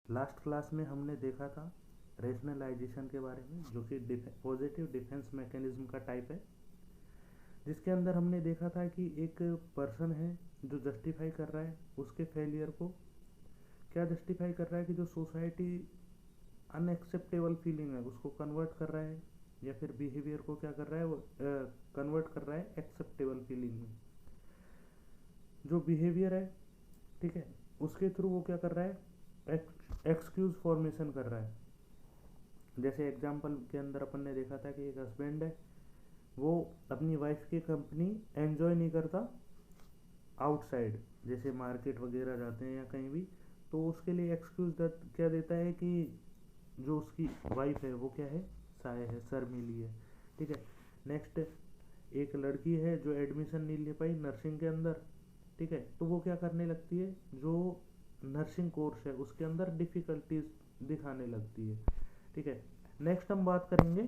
Last class में हमने देखा था रेशनलाइजेशन के बारे में, जो कि पॉजिटिव डिफेंस मैकेनिज्म का टाइप है, जिसके अंदर हमने देखा था कि एक पर्सन है जो जस्टिफाई कर रहा है उसके फेलियर को। क्या जस्टिफाई कर रहा है कि जो सोसाइटी अनएक्सेप्टेबल फीलिंग है उसको कन्वर्ट कर रहा है, या फिर बिहेवियर को क्या कर रहा है, वो कन्वर्ट कर रहा है एक्सेप्टेबल फीलिंग में। जो बिहेवियर है, ठीक है, उसके थ्रू वो क्या कर रहा है, एक्सक्यूज फॉर्मेशन कर रहा है। जैसे एग्जाम्पल के अंदर अपन ने देखा था कि एक हस्बैंड है, वो अपनी वाइफ की कंपनी एंजॉय नहीं करता आउटसाइड, जैसे मार्केट वगैरह जाते हैं या कहीं भी, तो उसके लिए एक्सक्यूज क्या देता है कि जो उसकी वाइफ है वो क्या है, साय है, शर्मीली है। ठीक है। नेक्स्ट, एक लड़की है जो एडमिशन नहीं ले पाई नर्सिंग के अंदर, ठीक है, तो वो क्या करने लगती है, जो नर्सिंग कोर्स है उसके अंदर डिफ़िकल्टीज दिखाने लगती है। ठीक है। नेक्स्ट हम बात करेंगे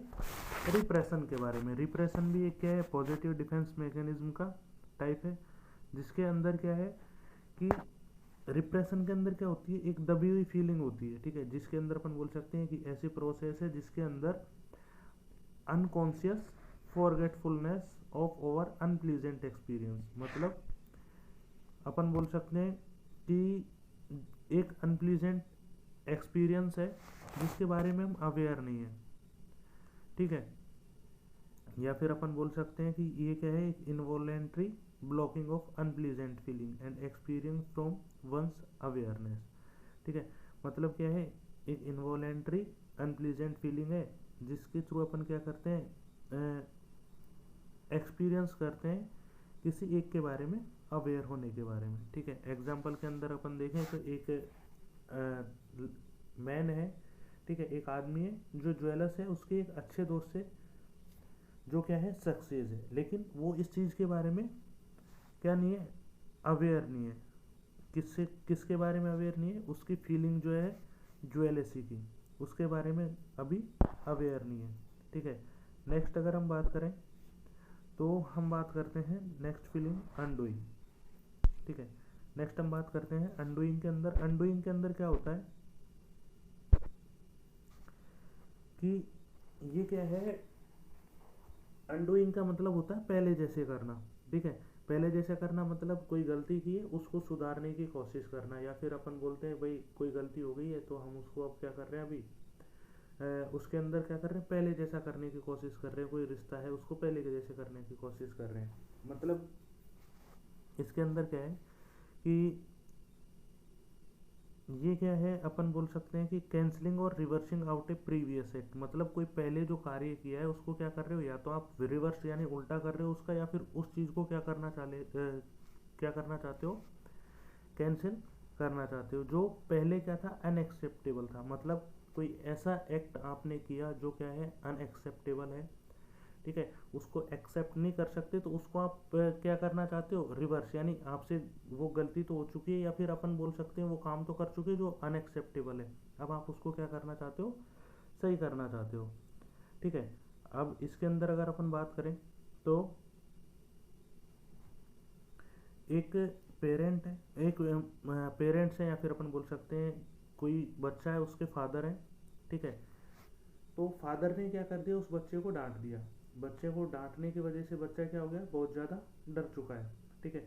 रिप्रेशन के बारे में। रिप्रेशन भी एक क्या है, पॉजिटिव डिफेंस मैकेनिज्म का टाइप है, जिसके अंदर क्या है कि रिप्रेशन के अंदर क्या होती है, एक दबी हुई फीलिंग होती है। ठीक है, जिसके अंदर अपन बोल सकते हैं कि ऐसी प्रोसेस है जिसके अंदर unconscious forgetfulness of over unpleasant experience, मतलब अपन बोल सकते हैं कि एक अनप्लीजेंट एक्सपीरियंस है जिसके बारे में हम अवेयर नहीं है। ठीक है। या फिर अपन बोल सकते हैं कि ये क्या है, एक involuntary blocking of unpleasant feeling and experience from one's awareness. ठीक है, मतलब क्या है, एक इनवॉलेंट्री अनप्लीजेंट फीलिंग है जिसके थ्रू अपन क्या करते हैं, एक्सपीरियंस करते हैं किसी एक के बारे में अवेयर होने के बारे में। ठीक है। एग्जाम्पल के अंदर अपन देखें तो एक मैन है, ठीक है, एक आदमी है जो ज्वेलर्स है, उसके एक अच्छे दोस्त से जो क्या है, सक्सेस है, लेकिन वो इस चीज़ के बारे में क्या नहीं है, अवेयर नहीं है। किसके बारे में अवेयर नहीं है, उसकी फीलिंग जो है ज्वेलसी की, उसके बारे में अभी अवेयर नहीं है। ठीक है। नेक्स्ट अगर हम बात करें तो हम बात करते हैं नेक्स्ट फीलिंग अनडूइंग। ठीक है। नेक्स्ट हम बात करते हैं अनडूइंग के अंदर। अनडूइंग के अंदर क्या होता है कि ये क्या है, अनडूइंग का मतलब होता है पहले जैसे करना। ठीक है। पहले जैसे करना मतलब कोई गलती की है उसको सुधारने की कोशिश करना, या फिर अपन बोलते हैं भाई कोई गलती हो गई है तो हम उसको अब क्या कर रहे हैं, अभी उसके अंदर क्या कर रहे हैं, पहले जैसा करने की कोशिश कर रहे हैं। कोई रिश्ता है उसको पहले के जैसे करने की कोशिश कर रहे हैं। मतलब इसके अंदर क्या है कि ये क्या है, अपन बोल सकते हैं कि कैंसलिंग और reversing out A previous act, मतलब कोई पहले जो कार्य किया है उसको क्या कर रहे हो, या तो आप रिवर्स यानी उल्टा कर रहे हो उसका, या फिर उस चीज़ को क्या करना चाहते हो, कैंसिल करना चाहते हो, जो पहले क्या था, अनएक्सेप्टेबल था। मतलब कोई ऐसा एक्ट आपने किया जो क्या है, अनएक्सेप्टेबल है। ठीक है, उसको एक्सेप्ट नहीं कर सकते तो उसको आप क्या करना चाहते हो, रिवर्स, यानी आपसे वो गलती तो हो चुकी है, या फिर अपन बोल सकते हैं वो काम तो कर चुके हैं जो अनएक्सेप्टेबल है, अब आप उसको क्या करना चाहते हो, सही करना चाहते हो। ठीक है। अब इसके अंदर अगर अपन बात करें तो एक पेरेंट है, एक पेरेंट्स है, या फिर अपन बोल सकते हैं कोई बच्चा है, उसके फादर हैं। ठीक है, तो फादर ने क्या कर दिया, उस बच्चे को डांट दिया। बच्चे को डांटने की वजह से बच्चा क्या हो गया, बहुत ज़्यादा डर चुका है। ठीक है।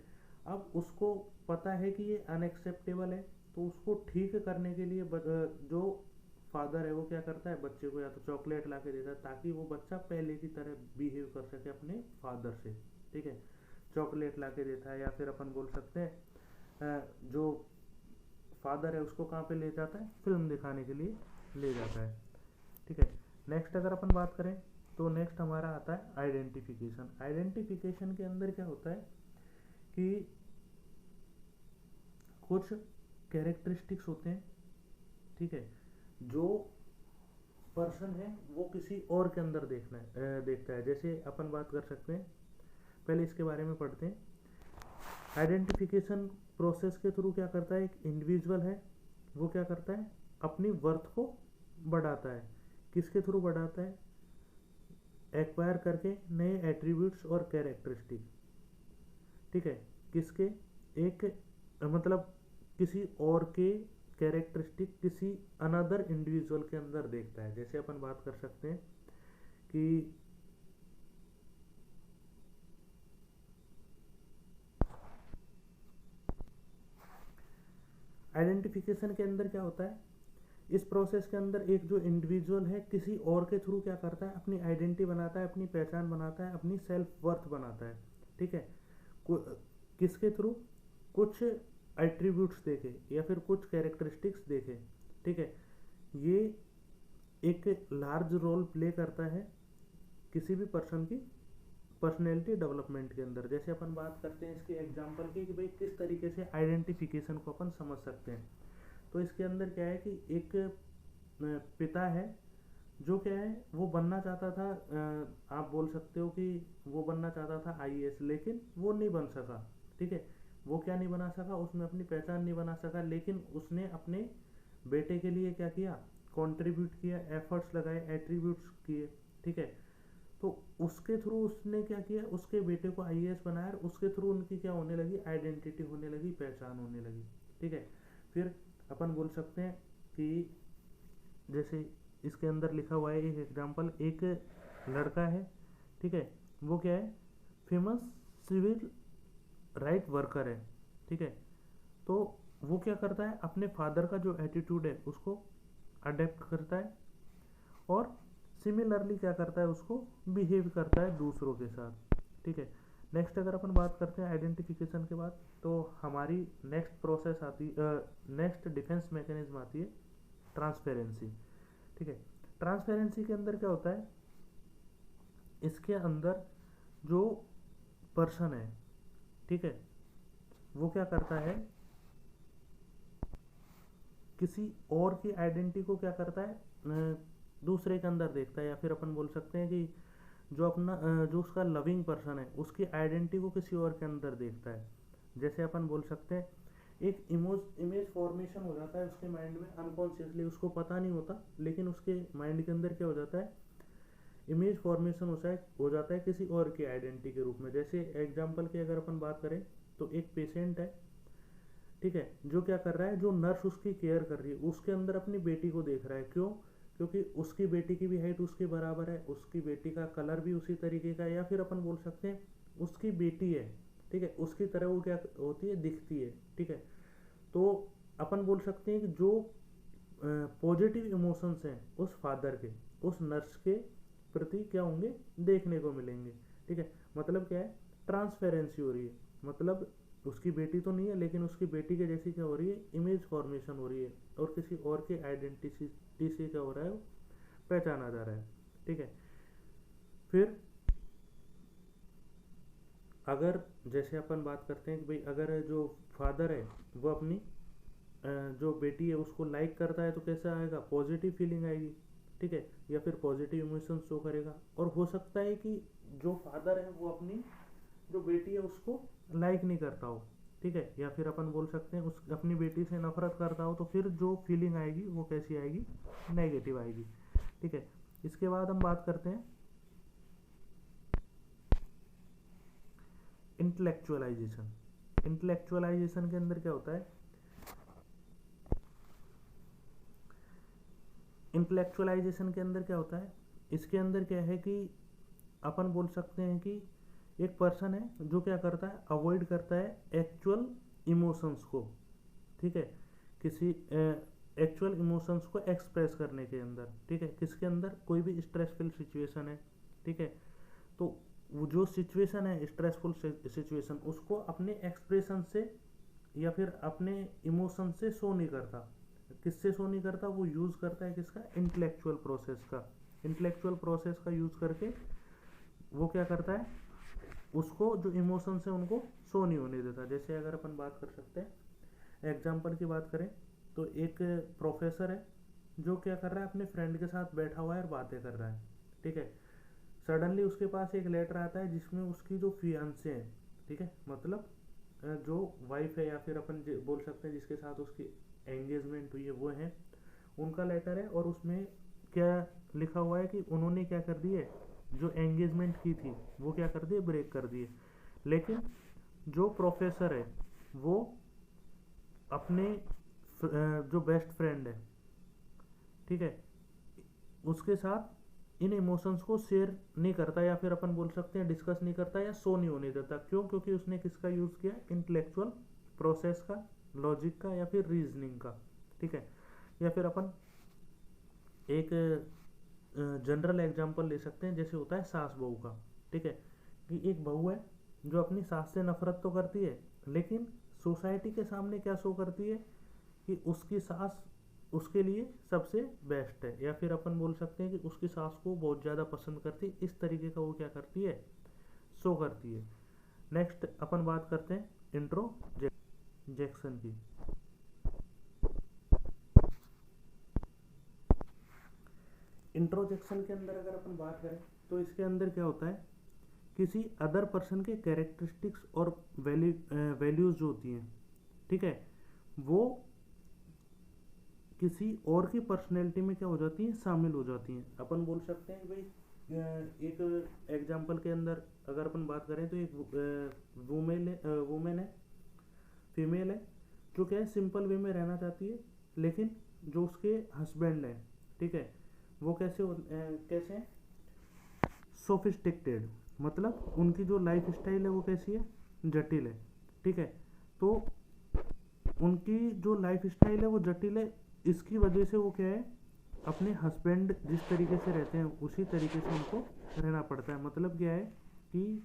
अब उसको पता है कि ये अनएक्सेप्टेबल है, तो उसको ठीक करने के लिए जो फादर है वो क्या करता है, बच्चे को या तो चॉकलेट ला के देता है ताकि वो बच्चा पहले की तरह बिहेव कर सके अपने फादर से। ठीक है, चॉकलेट ला के देता है, या फिर अपन बोल सकते हैं जो फादर है उसको कहाँ पे ले जाता है, फिल्म दिखाने के लिए ले जाता है। ठीक है। नेक्स्ट अगर अपन बात करें तो नेक्स्ट हमारा आता है आइडेंटिफिकेशन। आइडेंटिफिकेशन के अंदर क्या होता है कि कुछ कैरेक्टरिस्टिक्स होते हैं, ठीक है, जो पर्सन है वो किसी और के अंदर देखता है। जैसे अपन बात कर सकते हैं, पहले इसके बारे में पढ़ते हैं। आइडेंटिफिकेशन प्रोसेस के थ्रू क्या करता है, एक इंडिविजुअल है वो क्या करता है, अपनी वर्थ को बढ़ाता है। किसके थ्रू बढ़ाता है, एक्वायर करके नए एट्रीब्यूट्स और कैरेक्टरिस्टिक। ठीक है, किसके, एक मतलब किसी और के कैरेक्टरिस्टिक किसी अनदर इंडिविजुअल के अंदर देखता है। जैसे अपन बात कर सकते हैं कि आइडेंटिफिकेशन के अंदर क्या होता है, इस प्रोसेस के अंदर एक जो इंडिविजुअल है किसी और के थ्रू क्या करता है, अपनी आइडेंटिटी बनाता है, अपनी पहचान बनाता है, अपनी सेल्फ वर्थ बनाता है। ठीक है, किसके थ्रू, कुछ एट्रीब्यूट्स देखे या फिर कुछ कैरेक्टरिस्टिक्स देखे। ठीक है, ये एक लार्ज रोल प्ले करता है किसी भी पर्सन की पर्सनैलिटी डेवलपमेंट के अंदर। जैसे अपन बात करते हैं इसके एग्जांपल की कि भाई किस तरीके से आइडेंटिफिकेशन को अपन समझ सकते हैं। तो इसके अंदर क्या है कि एक पिता है जो क्या है वो बनना चाहता था, आप बोल सकते हो कि वो बनना चाहता था आईएएस, लेकिन वो नहीं बन सका। ठीक है, वो क्या नहीं बना सका, उसने अपनी पहचान नहीं बना सका, लेकिन उसने अपने बेटे के लिए क्या किया, कंट्रीब्यूट किया, एफर्ट्स लगाए, एट्रीब्यूट्स किए। ठीक है, तो उसके थ्रू उसने क्या किया, उसके बेटे को आईएएस बनाया और उसके थ्रू उनकी क्या होने लगी, आइडेंटिटी होने लगी, पहचान होने लगी। ठीक है, फिर अपन बोल सकते हैं कि जैसे इसके अंदर लिखा हुआ है एक एग्जांपल, एक लड़का है। ठीक है, वो क्या है, फेमस सिविल राइट वर्कर है। ठीक है, तो वो क्या करता है, अपने फादर का जो एटीट्यूड है उसको अडेप्ट करता है और सिमिलरली क्या करता है, उसको बिहेव करता है दूसरों के साथ। ठीक है, नेक्स्ट अगर अपन बात करते हैं आइडेंटिफिकेशन के बाद, तो हमारी नेक्स्ट प्रोसेस आती, नेक्स्ट डिफेंस मैकेनिज्म आती है ट्रांसपेरेंसी। ठीक है, ट्रांसपेरेंसी के अंदर क्या होता है, इसके अंदर जो पर्सन है, ठीक है, वो क्या करता है, किसी और की आइडेंटिटी को क्या करता है, दूसरे के अंदर देखता है। या फिर अपन बोल सकते हैं कि जो अपना जो उसका लविंग पर्सन है उसकी आइडेंटिटी को किसी और के अंदर देखता है। जैसे अपन बोल सकते हैं एक इमेज फॉर्मेशन हो जाता है उसके माइंड में अनकॉन्शियसली, उसको पता नहीं होता, लेकिन उसके माइंड के अंदर क्या हो जाता है, इमेज फॉर्मेशन हो जाता है किसी और की आइडेंटिटी के रूप में। जैसे एग्जाम्पल की अगर अपन बात करें तो एक पेशेंट है, ठीक है, जो क्या कर रहा है, जो नर्स उसकी केयर कर रही है उसके अंदर अपनी बेटी को देख रहा है। क्यों, क्योंकि उसकी बेटी की भी हाइट उसके बराबर है, उसकी बेटी का कलर भी उसी तरीके का है, या फिर अपन बोल सकते हैं उसकी बेटी है, ठीक है, उसकी तरह वो क्या होती है, दिखती है। ठीक है, तो अपन बोल सकते हैं कि जो पॉजिटिव इमोशंस हैं उस फादर के उस नर्स के प्रति क्या होंगे, देखने को मिलेंगे। ठीक है, मतलब क्या है, ट्रांसपेरेंसी हो रही है, मतलब उसकी बेटी तो नहीं है लेकिन उसकी बेटी के जैसी क्या हो रही है, इमेज फॉर्मेशन हो रही है और किसी और के आइडेंटिटी से क्या हो रहा है, पहचाना जा रहा है। ठीक है, फिर अगर जैसे अपन बात करते हैं कि भाई अगर जो फादर है वो अपनी जो बेटी है उसको लाइक करता है तो कैसा आएगा, पॉजिटिव फीलिंग आएगी। ठीक है, या फिर पॉजिटिव इमोशन शो करेगा। और हो सकता है कि जो फादर है वो अपनी जो बेटी है उसको लाइक नहीं करता हो, ठीक है, या फिर अपन बोल सकते हैं उस अपनी बेटी से नफरत करता हो, तो फिर जो फीलिंग आएगी वो कैसी आएगी, नेगेटिव आएगी। ठीक है, इसके बाद हम बात करते हैं इंटेलेक्चुअलाइजेशन। इंटेलेक्चुअलाइजेशन के अंदर क्या होता है, इंटेलेक्चुअलाइजेशन के अंदर क्या होता है, इसके अंदर क्या है कि अपन बोल सकते हैं कि एक पर्सन है जो क्या करता है, अवॉइड करता है एक्चुअल इमोशंस को। ठीक है, किसी एक्चुअल इमोशंस को एक्सप्रेस करने के अंदर। ठीक है, किसके अंदर, कोई भी स्ट्रेसफुल सिचुएशन है, ठीक है, तो वो जो सिचुएशन है स्ट्रेसफुल सिचुएशन उसको अपने एक्सप्रेशन से या फिर अपने इमोशन से शो नहीं करता। किससे शो नहीं करता, वो यूज़ करता है किसका, इंटेलेक्चुअल प्रोसेस का। इंटेलेक्चुअल प्रोसेस का यूज़ करके वो क्या करता है, उसको जो इमोशंस है उनको शो नहीं होने देता। जैसे अगर अपन बात कर सकते हैं, एग्जाम्पल की बात करें तो एक प्रोफेसर है जो क्या कर रहा है, अपने फ्रेंड के साथ बैठा हुआ है और बातें कर रहा है। ठीक है, सडनली उसके पास एक लेटर आता है जिसमें उसकी जो फियांसे हैं, ठीक है, मतलब जो वाइफ है या फिर अपन बोल सकते हैं जिसके साथ उसकी एंगेजमेंट हुई है वो है, उनका लेटर है। और उसमें क्या लिखा हुआ है कि उन्होंने क्या कर दी है, जो एंगेजमेंट की थी वो क्या कर दिए, ब्रेक कर दिए। लेकिन जो प्रोफेसर है वो अपने जो बेस्ट फ्रेंड है, ठीक है, उसके साथ इन इमोशंस को शेयर नहीं करता, या फिर अपन बोल सकते हैं डिस्कस नहीं करता या शो नहीं होने देता। क्यों? क्योंकि उसने किसका यूज़ किया? इंटेलेक्चुअल प्रोसेस का, लॉजिक का, या फिर रीजनिंग का, ठीक है। या फिर अपन एक जनरल एग्जांपल ले सकते हैं, जैसे होता है सास बहू का, ठीक है, कि एक बहू है जो अपनी सास से नफरत तो करती है, लेकिन सोसाइटी के सामने क्या शो करती है कि उसकी सास उसके लिए सबसे बेस्ट है, या फिर अपन बोल सकते हैं कि उसकी सास को बहुत ज़्यादा पसंद करती है। इस तरीके का वो क्या करती है? शो करती है। नेक्स्ट अपन बात करते हैं इंट्रोजेक्शन की। इंट्रोजेक्शन के अंदर अगर अपन बात करें तो इसके अंदर क्या होता है, किसी अदर पर्सन के कैरेक्टरिस्टिक्स और वैल्यूज जो होती हैं, ठीक है, वो किसी और की पर्सनैलिटी में क्या हो जाती हैं? शामिल हो जाती हैं। अपन बोल सकते हैं भाई, एक एग्जांपल के अंदर अगर अपन बात करें तो एक वुमेन है, फीमेल है, जो क्या है सिंपल वे में रहना चाहती है, लेकिन जो उसके हस्बैंड है, ठीक है, वो कैसे हैं? सोफिस्टिकेटेड, मतलब उनकी जो लाइफ स्टाइल है वो कैसी है? जटिल है, ठीक है। तो उनकी जो लाइफ स्टाइल है वो जटिल है, इसकी वजह से वो क्या है, अपने हस्बैंड जिस तरीके से रहते हैं उसी तरीके से उनको रहना पड़ता है। मतलब क्या है कि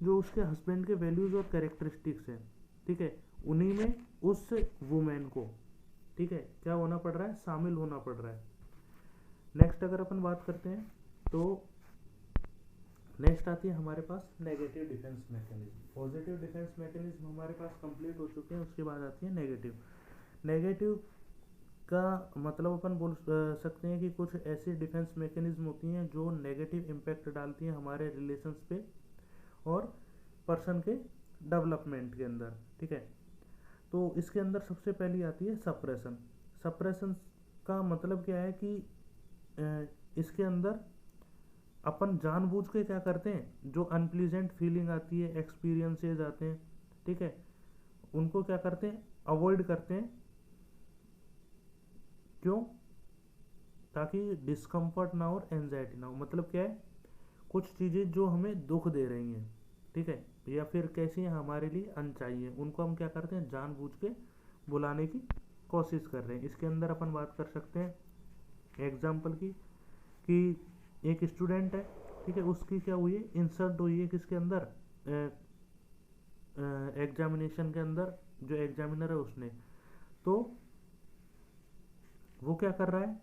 जो उसके हस्बैंड के वैल्यूज़ और कैरेक्टरिस्टिक्स हैं, ठीक है, उन्हीं में उस वुमेन को, ठीक है, क्या होना पड़ रहा है? शामिल होना पड़ रहा है। नेक्स्ट अगर अपन बात करते हैं तो नेक्स्ट आती है हमारे पास negative defence mechanism. Positive defence mechanism हमारे पास कंप्लीट हो चुके हैं, उसके बाद आती है नेगेटिव। नेगेटिव का मतलब अपन बोल सकते हैं कि कुछ ऐसी डिफेंस मैकेनिज्म होती हैं जो नेगेटिव इम्पैक्ट डालती हैं हमारे रिलेशंस पे और पर्सन के डेवलपमेंट के अंदर, ठीक है। तो इसके अंदर सबसे पहली आती है सप्रेशन। सप्रेशन का मतलब क्या है कि इसके अंदर अपन जानबूझ के क्या करते हैं, जो अनप्लीजेंट फीलिंग आती है, एक्सपीरियंसेस आते हैं, ठीक है, उनको क्या करते हैं? अवॉइड करते हैं। क्यों? ताकि डिस्कम्फर्ट ना हो और एंजाइटी ना हो। मतलब क्या है, कुछ चीज़ें जो हमें दुख दे रही हैं, ठीक है, या फिर कैसी हैं हमारे लिए अनचाही है, उनको हम क्या करते हैं? जानबूझ के बुलाने की कोशिश कर रहे हैं। इसके अंदर अपन बात कर सकते हैं एग्जाम्पल की, कि एक स्टूडेंट है, ठीक है, उसकी क्या हुई है? इंसल्ट हुई है किसके अंदर? एग्जामिनेशन के अंदर जो एग्जामिनर है उसने। तो वो क्या कर रहा है?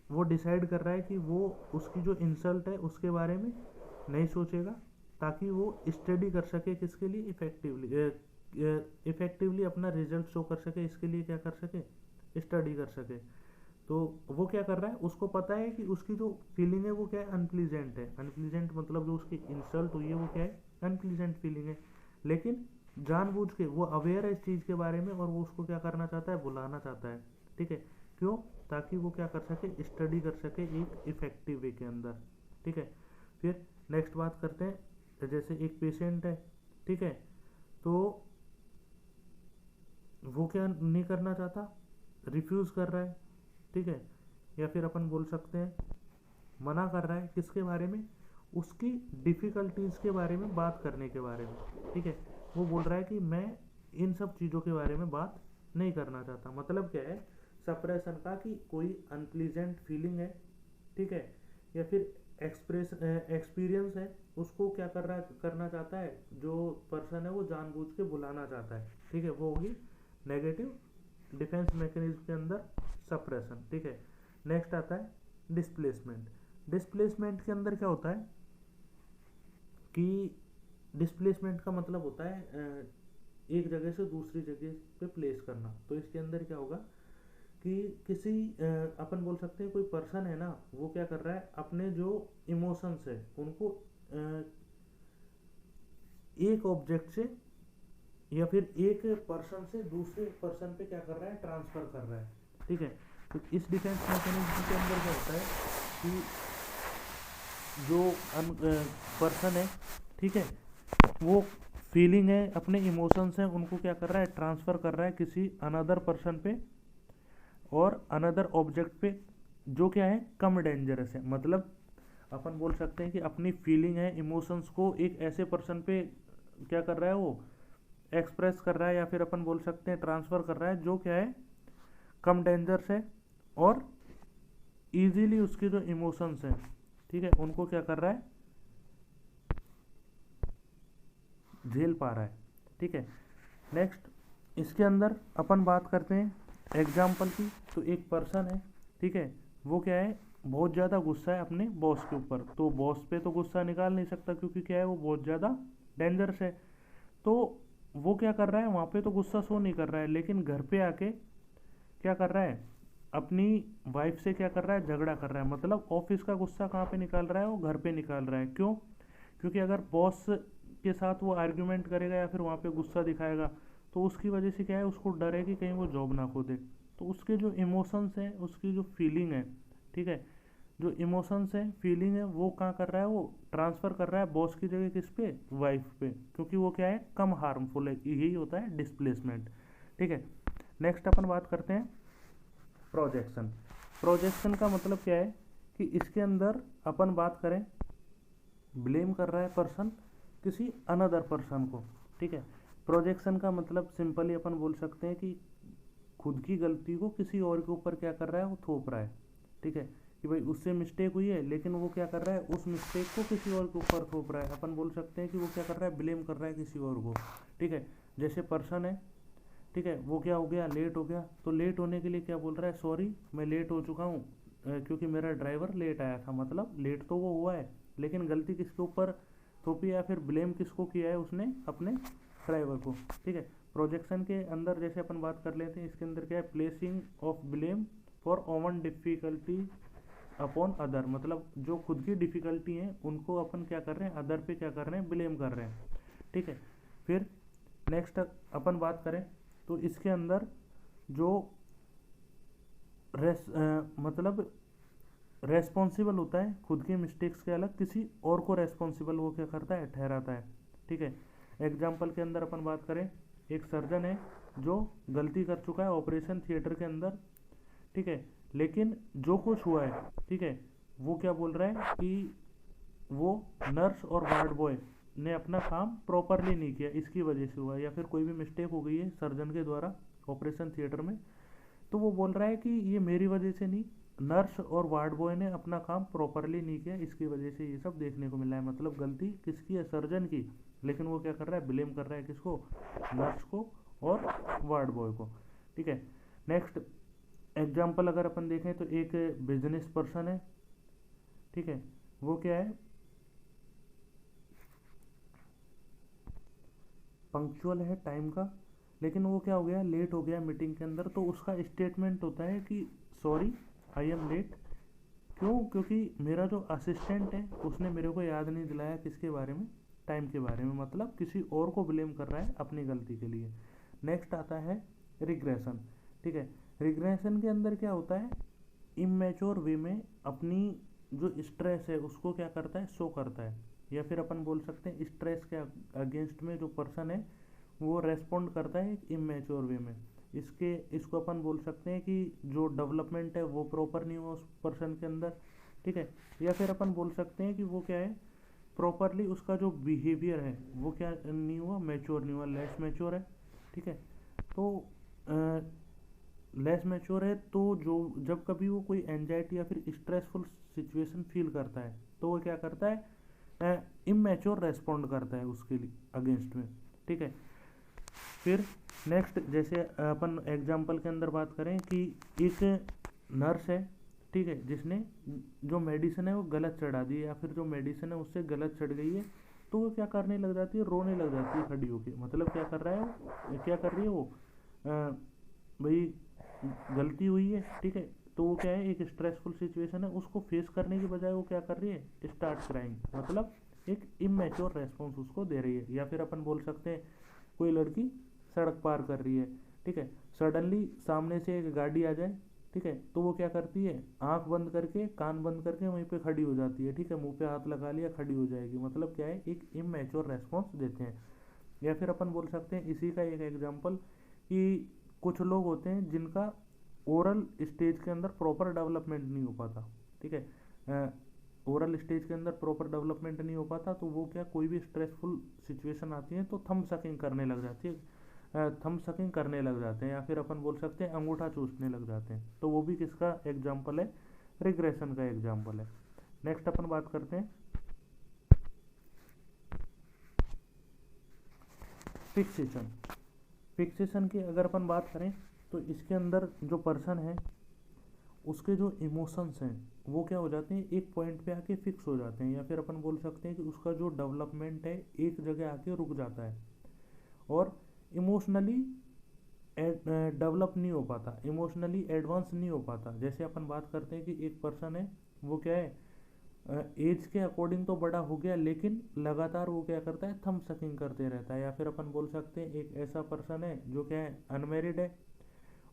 वो डिसाइड कर रहा है कि वो उसकी जो इंसल्ट है उसके बारे में नहीं सोचेगा, ताकि वो स्टडी कर सके किसके लिए? इफेक्टिवली अपना रिजल्ट शो कर सके, इसके लिए क्या कर सके? स्टडी कर सके। तो वो क्या कर रहा है? उसको पता है कि उसकी जो फीलिंग है वो क्या है? अनप्लीजेंट है। अनप्लीजेंट मतलब जो उसकी इंसल्ट हुई है वो क्या है? अनप्लीजेंट फीलिंग है, लेकिन जानबूझ के वो अवेयर है इस चीज़ के बारे में और वो उसको क्या करना चाहता है? बुलाना चाहता है, ठीक है। क्यों? ताकि वो क्या कर सके? स्टडी कर सके एक इफेक्टिव वे के अंदर, ठीक है। फिर नेक्स्ट बात करते हैं, जैसे एक पेशेंट है, ठीक है, तो वो क्या नहीं करना चाहता? रिफ्यूज़ कर रहा है, ठीक है, या फिर अपन बोल सकते हैं मना कर रहा है किसके बारे में? उसकी डिफ़िकल्टीज़ के बारे में बात करने के बारे में, ठीक है। वो बोल रहा है कि मैं इन सब चीज़ों के बारे में बात नहीं करना चाहता। मतलब क्या है सप्रेशन का? कि कोई अनप्लीजेंट फीलिंग है, ठीक है, या फिर एक्सपीरियंस है, उसको क्या करना चाहता है, जो पर्सन है वो जानबूझ के बुलाना चाहता है, ठीक है। वो होगी नेगेटिव डिफेंस मैकेनिज्म के अंदर सप्रेशन, ठीक है। नेक्स्ट आता है डिस्प्लेसमेंट। डिस्प्लेसमेंट के अंदर क्या होता है कि डिस्प्लेसमेंट का मतलब होता है एक जगह से दूसरी जगह पे प्लेस करना। तो इसके अंदर क्या होगा कि किसी अपन बोल सकते हैं कोई पर्सन है ना, वो क्या कर रहा है? अपने जो इमोशंस है उनको एक ऑब्जेक्ट से या फिर एक पर्सन से दूसरे पर्सन पे क्या कर रहा है? ट्रांसफर कर रहा है, ठीक है। तो इस डिफेंस मैकेनिज्म के अंदर क्या होता है कि जो पर्सन है, ठीक है, वो फीलिंग है, अपने इमोशंस हैं, उनको क्या कर रहा है? ट्रांसफ़र कर रहा है किसी अनदर पर्सन पे, और अनदर ऑब्जेक्ट पे जो क्या है कम डेंजरस है। मतलब अपन बोल सकते हैं कि अपनी फीलिंग है, इमोशंस को एक ऐसे पर्सन पे क्या कर रहा है, वो एक्सप्रेस कर रहा है, या फिर अपन बोल सकते हैं ट्रांसफ़र कर रहा है, जो क्या है कम डेंजरस है और इजीली उसके जो इमोशंस हैं, ठीक है, उनको क्या कर रहा है, झेल पा रहा है। ठीक है, नेक्स्ट इसके अंदर अपन बात करते हैं एग्जाम्पल की। तो एक पर्सन है, ठीक है, वो क्या है बहुत ज़्यादा गुस्सा है अपने बॉस के ऊपर। तो बॉस पे तो गुस्सा निकाल नहीं सकता क्योंकि क्या है वो बहुत ज़्यादा डेंजरस है। तो वो क्या कर रहा है, वहाँ पे तो गुस्सा शो नहीं कर रहा है, लेकिन घर पे आके क्या कर रहा है, अपनी वाइफ से क्या कर रहा है, झगड़ा कर रहा है। मतलब ऑफिस का गुस्सा कहाँ पे निकाल रहा है, वो घर पे निकाल रहा है। क्यों? क्योंकि अगर बॉस के साथ वो आर्ग्यूमेंट करेगा या फिर वहाँ पे गुस्सा दिखाएगा तो उसकी वजह से क्या है, उसको डर है कि कहीं वो जॉब ना खो दे। तो उसके जो इमोशंस हैं, उसकी जो फीलिंग है, ठीक है, जो इमोशंस है, फीलिंग है, वो कहाँ कर रहा है, वो ट्रांसफ़र कर रहा है बॉस की जगह किस पे, वाइफ पे, क्योंकि वो क्या है कम हार्मफुल है। यही होता है डिस्प्लेसमेंट। ठीक है, नेक्स्ट अपन बात करते हैं प्रोजेक्शन। प्रोजेक्शन का मतलब क्या है कि इसके अंदर अपन बात करें, ब्लेम कर रहा है पर्सन किसी अनदर पर्सन को। ठीक है, प्रोजेक्शन का मतलब सिंपली अपन बोल सकते हैं कि खुद की गलती को किसी और के ऊपर क्या कर रहा है, वो थोप रहा है। ठीक है, कि भाई उससे मिस्टेक हुई है, लेकिन वो क्या कर रहा है, उस मिस्टेक को किसी और के ऊपर थोप रहा है। अपन बोल सकते हैं कि वो क्या कर रहा है, ब्लेम कर रहा है किसी और को। ठीक है, जैसे पर्सन है, ठीक है, वो क्या हो गया, लेट हो गया, तो लेट होने के लिए क्या बोल रहा है, सॉरी मैं लेट हो चुका हूँ क्योंकि मेरा ड्राइवर लेट आया था। मतलब लेट तो वो हुआ है, लेकिन गलती किसके ऊपर थोपी या फिर ब्लेम किसको किया है, उसने अपने ड्राइवर को। ठीक है, प्रोजेक्शन के अंदर जैसे अपन बात कर लेते हैं, इसके अंदर क्या है, placing of blame for oven difficulty upon other. मतलब जो खुद की डिफ़िकल्टी है उनको अपन क्या कर रहे हैं, अदर पे क्या कर रहे हैं, ब्लेम कर रहे हैं। ठीक है, फिर नेक्स्ट अपन बात करें तो इसके अंदर जो मतलब रेस्पॉन्सिबल होता है खुद के मिस्टेक्स के अलग, किसी और को रेस्पॉन्सिबल वो क्या करता है, ठहराता है। ठीक है, एग्जाम्पल के अंदर अपन बात करें, एक सर्जन है जो गलती कर चुका है ऑपरेशन थिएटर के अंदर। ठीक है, लेकिन जो कुछ हुआ है, ठीक है, वो क्या बोल रहा है कि वो नर्स और वार्ड बॉय ने अपना काम प्रॉपरली नहीं किया, इसकी वजह से हुआ, या फिर कोई भी मिस्टेक हो गई है सर्जन के द्वारा ऑपरेशन थिएटर में, तो वो बोल रहा है कि ये मेरी वजह से नहीं, नर्स और वार्ड बॉय ने अपना काम प्रॉपरली नहीं किया, इसकी वजह से ये सब देखने को मिला है। मतलब गलती किसकी है, सर्जन की, लेकिन वो क्या कर रहा है, ब्लेम कर रहा है किसको, नर्स को और वार्ड बॉय को। ठीक है, नेक्स्ट एग्जाम्पल अगर अपन देखें तो एक बिजनेस पर्सन है, ठीक है, वो क्या है, पंक्चुअल है टाइम का, लेकिन वो क्या हो गया, लेट हो गया मीटिंग के अंदर। तो उसका स्टेटमेंट होता है कि सॉरी आई एम लेट। क्यों? क्योंकि मेरा जो असिस्टेंट है उसने मेरे को याद नहीं दिलाया किसके बारे में, टाइम के बारे में। मतलब किसी और को ब्लेम कर रहा है अपनी गलती के लिए। नेक्स्ट आता है रिग्रेशन। ठीक है, रिग्रेशन के अंदर क्या होता है, इमेच्योर वे में अपनी जो स्ट्रेस है उसको क्या करता है, शो करता है। या फिर अपन बोल सकते हैं स्ट्रेस के अगेंस्ट में जो पर्सन है वो रेस्पॉन्ड करता है एक इमेच्योर वे में। इसको अपन बोल सकते हैं कि जो डेवलपमेंट है वो प्रॉपर नहीं हुआ उस पर्सन के अंदर। ठीक है, या फिर अपन बोल सकते हैं कि वो क्या है, प्रॉपरली उसका जो बिहेवियर है वो क्या नहीं हुआ, मैच्योर नहीं हुआ, लेस मैच्योर है। ठीक है, तो लेस मैच्योर है, तो जो जब कभी वो कोई एंजाइटी या फिर स्ट्रेसफुल सिचुएशन फील करता है तो वो क्या करता है, इमेच्योर रेस्पॉन्ड करता है उसके लिए अगेंस्ट में। ठीक है, फिर नेक्स्ट जैसे अपन एग्जांपल के अंदर बात करें कि एक नर्स है, ठीक है, जिसने जो मेडिसिन है वो गलत चढ़ा दी है, या फिर जो मेडिसिन है उससे गलत चढ़ गई है, तो वो क्या करने लग जाती है, रोने लग जाती है खड़ी होके। मतलब क्या कर रहा है वो, क्या कर रही है वो, भाई गलती हुई है, ठीक है, तो वो क्या है, एक स्ट्रेसफुल सिचुएशन है, उसको फेस करने की बजाय वो क्या कर रही है, स्टार्ट क्राइंग। मतलब एक इमेच्योर रेस्पॉन्स उसको दे रही है। या फिर अपन बोल सकते हैं कोई लड़की सड़क पार कर रही है, ठीक है, सडनली सामने से एक गाड़ी आ जाए, ठीक है, तो वो क्या करती है, आंख बंद करके कान बंद करके वहीं पे खड़ी हो जाती है। ठीक है, मुंह पे हाथ लगा लिया, खड़ी हो जाएगी। मतलब क्या है, एक इमेच्योर रेस्पॉन्स देते हैं। या फिर अपन बोल सकते हैं इसी का एक एग्जांपल कि कुछ लोग होते हैं जिनका ओरल स्टेज के अंदर प्रॉपर डेवलपमेंट नहीं हो पाता, ठीक है। ओरल स्टेज के अंदर प्रॉपर डेवलपमेंट नहीं हो पाता तो वो क्या, कोई भी स्ट्रेसफुल सिचुएशन आती है तो थंब सकिंग करने लग जाती है, थंब सकिंग करने लग जाते हैं, या फिर अपन बोल सकते हैं अंगूठा चूसने लग जाते हैं। तो वो भी किसका एग्जाम्पल है, रिग्रेशन का एग्जाम्पल है। नेक्स्ट अपन बात करते हैं फिक्सेशन। फिक्सेशन की अगर अपन बात करें तो इसके अंदर जो पर्सन है उसके जो इमोशंस हैं वो क्या हो जाते हैं, एक पॉइंट पे आके फिक्स हो जाते हैं, या फिर अपन बोल सकते हैं कि उसका जो डेवलपमेंट है एक जगह आके रुक जाता है और इमोशनली डेवलप नहीं हो पाता, इमोशनली एडवांस नहीं हो पाता। जैसे अपन बात करते हैं कि एक पर्सन है वो क्या है, एज के अकॉर्डिंग तो बड़ा हो गया लेकिन लगातार वो क्या करता है, थंब सकिंग करते रहता है। या फिर अपन बोल सकते हैं एक ऐसा पर्सन है जो क्या है, अनमेरिड है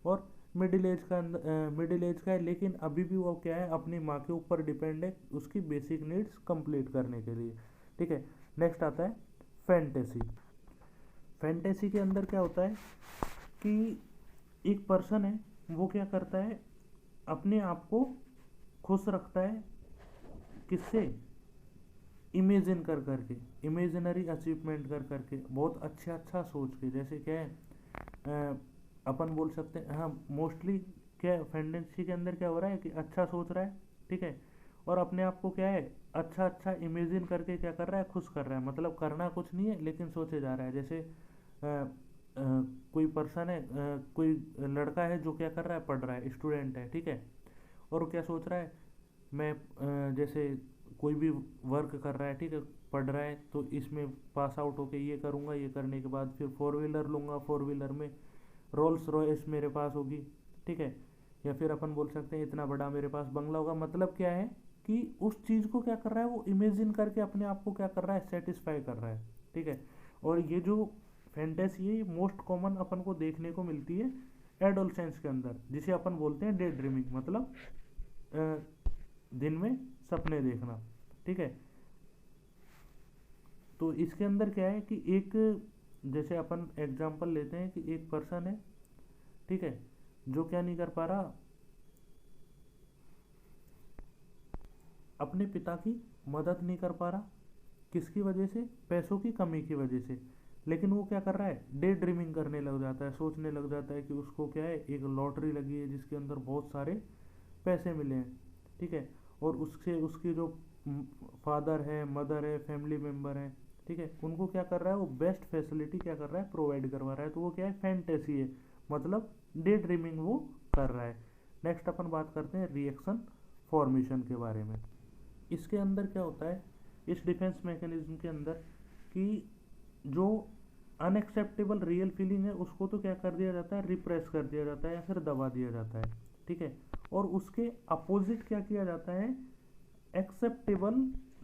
और मिडिल एज का है, लेकिन अभी भी वो क्या है, अपनी माँ के ऊपर डिपेंड है उसकी बेसिक नीड्स कंप्लीट करने के लिए, ठीक है। नेक्स्ट आता है फैंटेसी। फैंटेसी के अंदर क्या होता है कि एक पर्सन है वो क्या करता है, अपने आप को खुश रखता है, किससे, इमेजिन कर करके, इमेजिनरी अचीवमेंट कर करके, बहुत अच्छा अच्छा सोच के। जैसे क्या है, अपन बोल सकते हैं, हाँ मोस्टली क्या फैंटेसी के अंदर क्या हो रहा है कि अच्छा सोच रहा है, ठीक है, और अपने आप को क्या है, अच्छा अच्छा इमेजिन करके क्या कर रहा है, खुश कर रहा है। मतलब करना कुछ नहीं है लेकिन सोचे जा रहा है। जैसे कोई पर्सन है, कोई लड़का है जो क्या कर रहा है, पढ़ रहा है, स्टूडेंट है, ठीक है, और वो क्या सोच रहा है, मैं जैसे कोई भी वर्क कर रहा है, ठीक है, पढ़ रहा है, तो इसमें पास आउट होके ये करूँगा, ये करने के बाद फिर 4 व्हीलर लूँगा, 4 व्हीलर में रोल्स रॉयस मेरे पास होगी, ठीक है, या फिर अपन बोल सकते हैं इतना बड़ा मेरे पास बंगला होगा। मतलब क्या है कि उस चीज़ को क्या कर रहा है, वो इमेजिन करके अपने आप को क्या कर रहा है, सेटिस्फाई कर रहा है, ठीक है। और ये जो फैंटेसी है ये मोस्ट कॉमन अपन को देखने को मिलती है एडोलसेंस के अंदर, जिसे अपन बोलते हैं डे ड्रीमिंग, मतलब दिन में सपने देखना, ठीक है। तो इसके अंदर क्या है कि एक, जैसे अपन एग्जांपल लेते हैं कि एक पर्सन है, ठीक है, जो क्या नहीं कर पा रहा, अपने पिता की मदद नहीं कर पा रहा, किसकी वजह से, पैसों की कमी की वजह से। लेकिन वो क्या कर रहा है, डे ड्रीमिंग करने लग जाता है, सोचने लग जाता है कि उसको क्या है, एक लॉटरी लगी है जिसके अंदर बहुत सारे पैसे मिले हैं, ठीक है, और उससे उसकी जो फादर है, मदर है, फैमिली मेम्बर है, ठीक है, उनको क्या कर रहा है, वो बेस्ट फैसिलिटी क्या कर रहा है, प्रोवाइड करवा रहा है। तो वो क्या है, फैंटेसी है, मतलब डे ड्रीमिंग वो कर रहा है। नेक्स्ट अपन बात करते हैं रिएक्शन फॉर्मेशन के बारे में। इसके अंदर क्या होता है, इस डिफेंस मैकेनिज्म के अंदर, कि जो अनएक्सेप्टेबल रियल फीलिंग है उसको तो क्या कर दिया जाता है, रिप्रेस कर दिया जाता है या फिर दबा दिया जाता है, ठीक है, और उसके अपोजिट क्या किया जाता है, एक्सेप्टेबल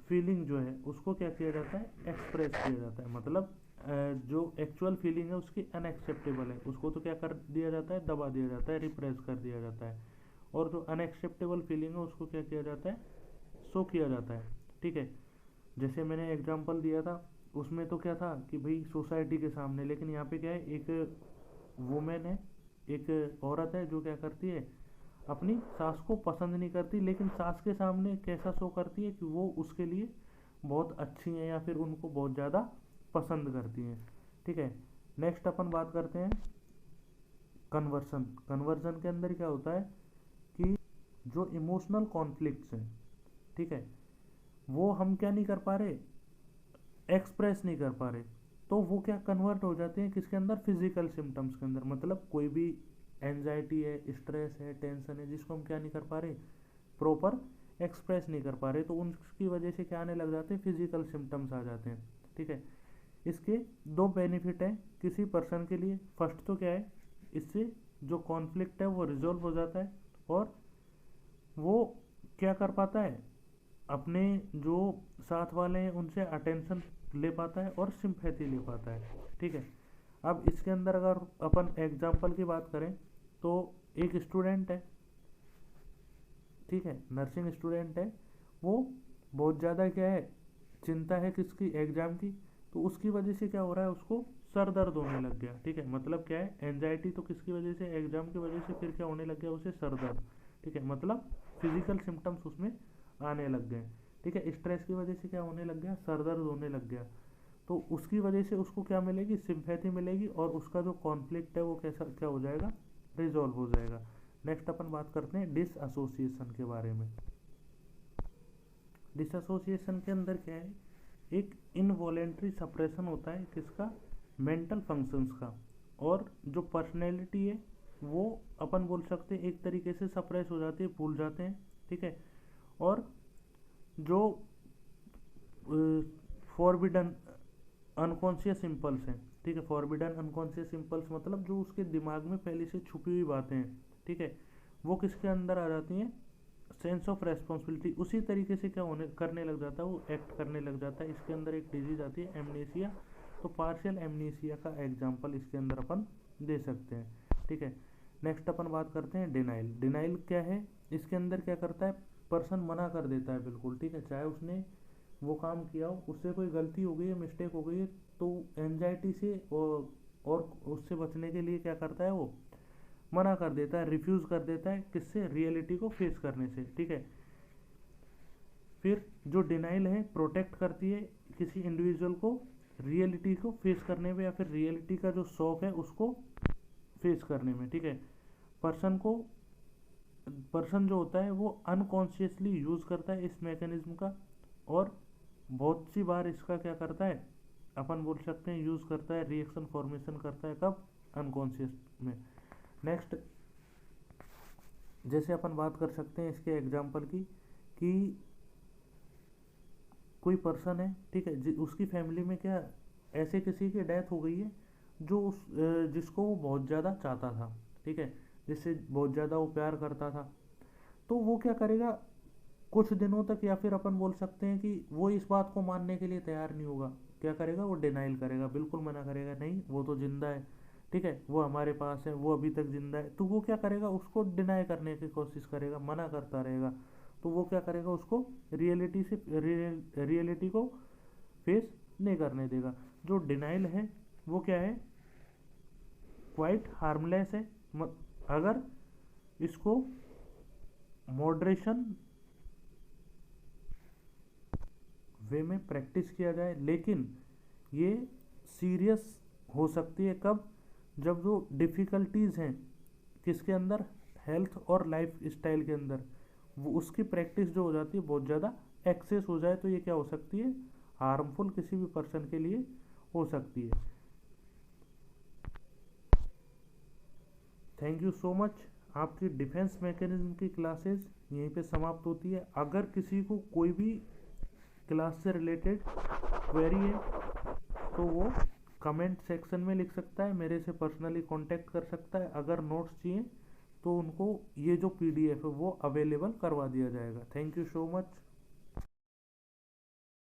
फीलिंग जो है उसको क्या किया जाता है, एक्सप्रेस किया जाता है। मतलब जो एक्चुअल फीलिंग है उसकी अनएक्सेप्टेबल है उसको तो क्या कर दिया जाता है, दबा दिया जाता है, रिप्रेस कर दिया जाता है, और जो अनएक्सेप्टेबल फीलिंग है उसको क्या किया जाता है, शो किया जाता है, ठीक है। जैसे मैंने एग्जांपल दिया था उसमें तो क्या था कि भाई सोसाइटी के सामने, लेकिन यहाँ पे क्या है, एक वुमेन है, एक औरत है जो क्या करती है, अपनी सास को पसंद नहीं करती, लेकिन सास के सामने कैसा शो करती है कि वो उसके लिए बहुत अच्छी हैं या फिर उनको बहुत ज़्यादा पसंद करती हैं, ठीक है। नेक्स्ट अपन बात करते हैं कन्वर्सन। कन्वर्सन के अंदर क्या होता है कि जो इमोशनल कॉन्फ्लिक्ट्स हैं, ठीक है, वो हम क्या नहीं कर पा रहे, एक्सप्रेस नहीं कर पा रहे, तो वो क्या कन्वर्ट हो जाते हैं किसके अंदर, फिजिकल सिम्टम्स के अंदर। मतलब कोई भी एंजाइटी है, स्ट्रेस है, टेंशन है, जिसको हम क्या नहीं कर पा रहे, प्रॉपर एक्सप्रेस नहीं कर पा रहे, तो उनकी वजह से क्या आने लग जाते हैं, फिजिकल सिम्टम्स आ जाते हैं, ठीक है। इसके दो बेनिफिट हैं किसी पर्सन के लिए। फर्स्ट तो क्या है, इससे जो कॉन्फ्लिक्ट है वो रिजॉल्व हो जाता है और वो क्या कर पाता है, अपने जो साथ वाले हैं उनसे अटेंशन ले पाता है और सिंपैथी ले पाता है, ठीक है। अब इसके अंदर अगर अपन एग्जांपल की बात करें तो एक स्टूडेंट है, ठीक है, नर्सिंग स्टूडेंट है, वो बहुत ज़्यादा क्या है, चिंता है किसकी, एग्ज़ाम की, तो उसकी वजह से क्या हो रहा है, उसको सर दर्द होने लग गया। ठीक है, मतलब क्या है, एंजाइटी तो किसकी वजह से, एग्जाम की वजह से, फिर क्या होने लग गया उसे, सर दर्द। ठीक है, मतलब फिजिकल सिम्टम्स उसमें आने लग गए। ठीक है, स्ट्रेस की वजह से क्या होने लग गया, सर दर्द होने लग गया। तो उसकी वजह से उसको क्या मिलेगी, सिंपैथी मिलेगी, और उसका जो कॉन्फ्लिक्ट है वो कैसा क्या हो जाएगा, रिजॉल्व हो जाएगा। नेक्स्ट अपन बात करते हैं डिसएसोसिएशन के बारे में। डिसएसोसिएशन के अंदर क्या है, एक इनवॉलेंट्री सप्रेशन होता है किसका, मेंटल फंक्शंस का, और जो पर्सनैलिटी है वो अपन बोल सकते हैं एक तरीके से सप्रेस हो जाती है, भूल जाते हैं। ठीक है, और जो फॉरबिडन अनकॉन्शियस इम्पल्स हैं, ठीक है, फॉरबिडन अनकॉन्शियस इम्पल्स मतलब जो उसके दिमाग में पहले से छुपी हुई बातें हैं, ठीक है, वो किसके अंदर आ जाती हैं, सेंस ऑफ रेस्पॉन्सिबिलिटी, उसी तरीके से क्या होने करने लग जाता है, वो एक्ट करने लग जाता है। इसके अंदर एक डिजीज आती है एमनेसिया, तो पार्शियल एमनेसिया का एग्जाम्पल इसके अंदर अपन दे सकते हैं। ठीक है, नेक्स्ट अपन बात करते हैं डिनाइल। डिनाइल क्या है, इसके अंदर क्या करता है, पर्सन मना कर देता है बिल्कुल। ठीक है, चाहे उसने वो काम किया हो, उससे कोई गलती हो गई है, मिस्टेक हो गई है, तो एंजाइटी से और उससे बचने के लिए क्या करता है, वो मना कर देता है, रिफ्यूज कर देता है, किससे, रियलिटी को फेस करने से। ठीक है, फिर जो डिनाइल है प्रोटेक्ट करती है किसी इंडिविजुअल को रियलिटी को फेस करने में, या फिर रियलिटी का जो शौक है उसको फेस करने में। ठीक है, पर्सन जो होता है वो अनकॉन्शियसली यूज करता है इस मैकेनिज्म का, और बहुत सी बार इसका क्या करता है, अपन बोल सकते हैं यूज करता है, रिएक्शन फॉर्मेशन करता है, कब, अनकॉन्शियस में। नेक्स्ट, जैसे अपन बात कर सकते हैं इसके एग्जाम्पल की, कि कोई पर्सन है, ठीक है, उसकी फैमिली में क्या ऐसे किसी की डेथ हो गई है जो जिसको वो बहुत ज़्यादा चाहता था, ठीक है, जिससे बहुत ज़्यादा वो प्यार करता था, तो वो क्या करेगा कुछ दिनों तक, या फिर अपन बोल सकते हैं कि वो इस बात को मानने के लिए तैयार नहीं होगा। क्या करेगा, वो डिनाइल करेगा, बिल्कुल मना करेगा, नहीं वो तो जिंदा है, ठीक है, वो हमारे पास है, वो अभी तक जिंदा है। तो वो क्या करेगा, उसको डिनाई करने की कोशिश करेगा, मना करता रहेगा। तो वो क्या करेगा, उसको रियलिटी को फेस नहीं करने देगा। जो डिनाइल है वो क्या है, क्वाइट हार्मलेस है, अगर इसको मॉडरेशन वे में प्रैक्टिस किया जाए। लेकिन ये सीरियस हो सकती है कब, जब जो डिफ़िकल्टीज़ हैं किसके अंदर, हेल्थ और लाइफ स्टाइल के अंदर, वो उसकी प्रैक्टिस जो हो जाती है बहुत ज़्यादा एक्सेस हो जाए, तो ये क्या हो सकती है, हार्मफुल किसी भी पर्सन के लिए हो सकती है। Thank you so much. आपकी डिफेंस मैकेनिज्म की क्लासेस यहीं पे समाप्त होती है। अगर किसी को कोई भी क्लास से रिलेटेड क्वेरी है तो वो कमेंट सेक्शन में लिख सकता है, मेरे से पर्सनली कांटेक्ट कर सकता है। अगर नोट्स चाहिए तो उनको ये जो PDF है वो अवेलेबल करवा दिया जाएगा। Thank you so much.